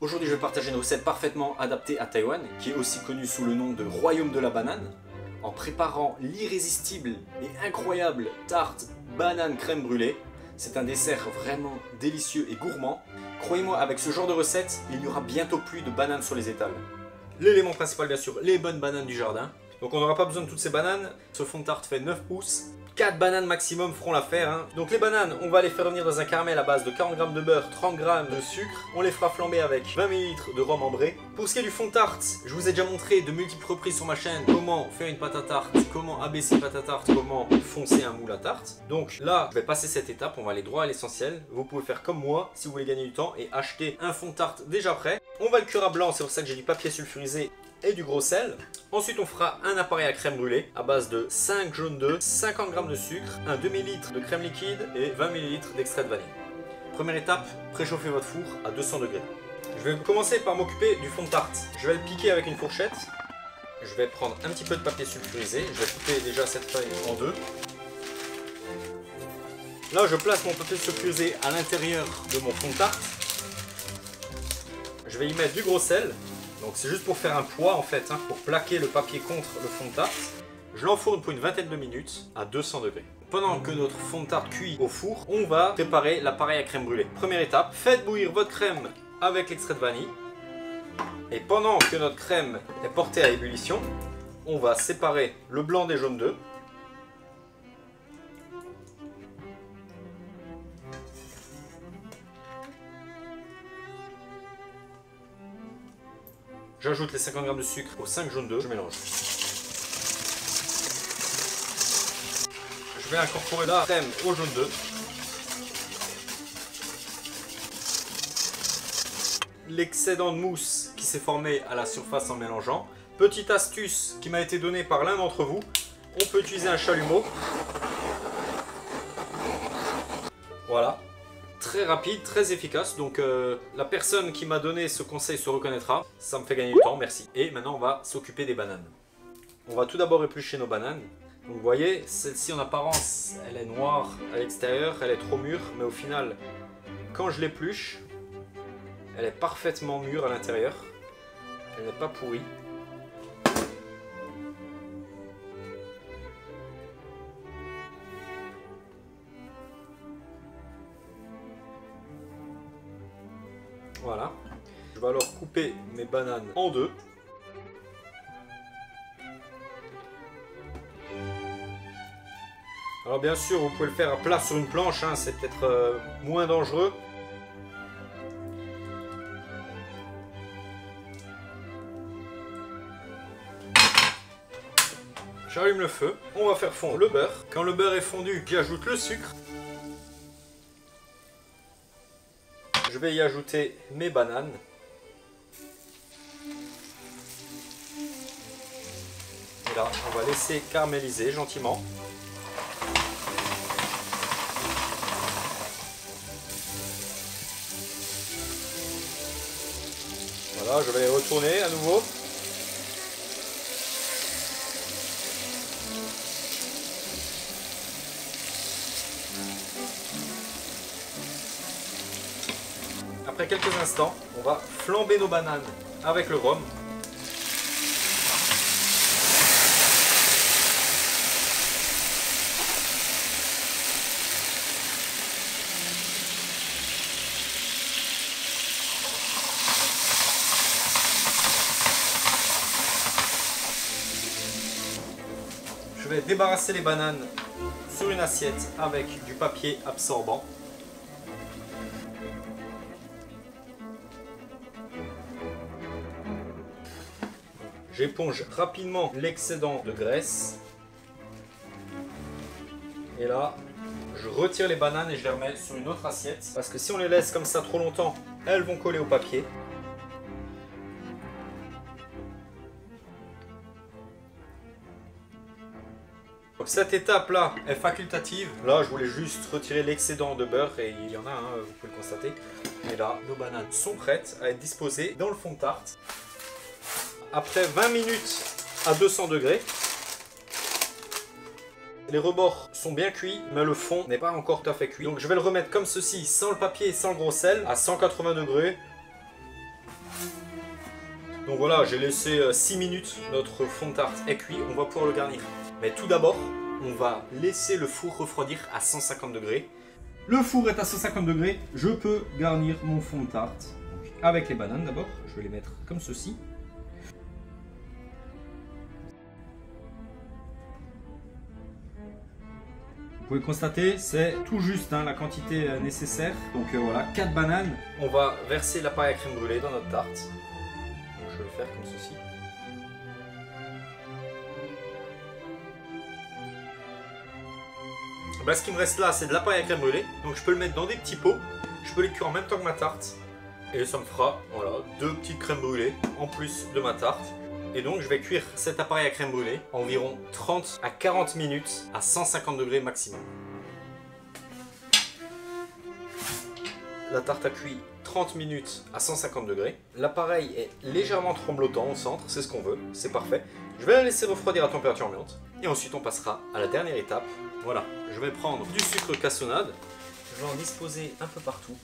Aujourd'hui je vais partager une recette parfaitement adaptée à Taïwan, qui est aussi connue sous le nom de Royaume de la banane, en préparant l'irrésistible et incroyable tarte banane crème brûlée. C'est un dessert vraiment délicieux et gourmand. Croyez-moi, avec ce genre de recette, il n'y aura bientôt plus de bananes sur les étals. L'élément principal bien sûr, les bonnes bananes du jardin. Donc on n'aura pas besoin de toutes ces bananes. Ce fond de tarte fait 9 pouces. 4 bananes maximum feront l'affaire. Hein. Donc les bananes, on va les faire revenir dans un caramel à base de 40 g de beurre, 30 g de sucre. On les fera flamber avec 20 ml de rhum ambré. Pour ce qui est du fond de tarte, je vous ai déjà montré de multiples reprises sur ma chaîne comment faire une pâte à tarte, comment abaisser une pâte à tarte, comment foncer un moule à tarte. Donc là, je vais passer cette étape, on va aller droit à l'essentiel. Vous pouvez faire comme moi si vous voulez gagner du temps et acheter un fond de tarte déjà prêt. On va le cuire à blanc, c'est pour ça que j'ai du papier sulfurisé et du gros sel. Ensuite on fera un appareil à crème brûlée à base de 5 jaunes d'œufs, 50 g de sucre, un demi-litre de crème liquide et 20 ml d'extrait de vanille. Première étape, préchauffez votre four à 200 degrés. Je vais commencer par m'occuper du fond de tarte. Je vais le piquer avec une fourchette. Je vais prendre un petit peu de papier sulfurisé. Je vais couper déjà cette feuille en deux. Là je place mon papier sulfurisé à l'intérieur de mon fond de tarte. Je vais y mettre du gros sel. Donc c'est juste pour faire un poids en fait, hein, pour plaquer le papier contre le fond de tarte. Je l'enfourne pour une vingtaine de minutes à 200 degrés. Pendant que notre fond de tarte cuit au four, on va préparer l'appareil à crème brûlée. Première étape, faites bouillir votre crème avec l'extrait de vanille. Et pendant que notre crème est portée à ébullition, on va séparer le blanc des jaunes d'œufs. J'ajoute les 50 g de sucre aux 5 jaunes d'œufs, je mélange. Je vais incorporer la crème aux jaunes d'œufs. L'excédent de mousse qui s'est formé à la surface en mélangeant. Petite astuce qui m'a été donnée par l'un d'entre vous, on peut utiliser un chalumeau. Voilà. Très rapide, très efficace, donc la personne qui m'a donné ce conseil se reconnaîtra. Ça me fait gagner du temps, merci. Et maintenant on va s'occuper des bananes. On va tout d'abord éplucher nos bananes. Donc vous voyez, celle-ci en apparence, elle est noire à l'extérieur, elle est trop mûre, mais au final, quand je l'épluche, elle est parfaitement mûre à l'intérieur. Elle n'est pas pourrie. Voilà, je vais alors couper mes bananes en deux. Alors bien sûr, vous pouvez le faire à plat sur une planche, hein, c'est peut-être moins dangereux. J'allume le feu, on va faire fondre le beurre. Quand le beurre est fondu, j'ajoute le sucre. Je vais y ajouter mes bananes. Et là, on va laisser caraméliser gentiment. Voilà, je vais les retourner à nouveau. Après quelques instants, on va flamber nos bananes avec le rhum. Je vais débarrasser les bananes sur une assiette avec du papier absorbant. J'éponge rapidement l'excédent de graisse. Et là, je retire les bananes et je les remets sur une autre assiette. Parce que si on les laisse comme ça trop longtemps, elles vont coller au papier. Donc cette étape-là est facultative. Là, je voulais juste retirer l'excédent de beurre et il y en a, hein, vous pouvez le constater. Et là, nos bananes sont prêtes à être disposées dans le fond de tarte. Après 20 minutes à 200 degrés, les rebords sont bien cuits, mais le fond n'est pas encore tout à fait cuit. Donc je vais le remettre comme ceci, sans le papier et sans le gros sel, à 180 degrés. Donc voilà, j'ai laissé 6 minutes, notre fond de tarte est cuit, on va pouvoir le garnir. Mais tout d'abord, on va laisser le four refroidir à 150 degrés. Le four est à 150 degrés, je peux garnir mon fond de tarte. Donc, avec les bananes d'abord, je vais les mettre comme ceci. Vous pouvez constater, c'est tout juste la quantité nécessaire. Donc voilà, 4 bananes. On va verser la paille à crème brûlée dans notre tarte. Donc, je vais le faire comme ceci. Ben, ce qui me reste là, c'est de la paille à crème brûlée. Donc je peux le mettre dans des petits pots. Je peux les cuire en même temps que ma tarte. Et ça me fera voilà, 2 petites crèmes brûlées en plus de ma tarte. Et donc je vais cuire cet appareil à crème brûlée environ 30 à 40 minutes à 150 degrés maximum. La tarte a cuit 30 minutes à 150 degrés. L'appareil est légèrement tremblotant au centre, c'est ce qu'on veut, c'est parfait. Je vais la laisser refroidir à température ambiante. Et ensuite on passera à la dernière étape. Voilà, je vais prendre du sucre cassonade. Je vais en disposer un peu partout.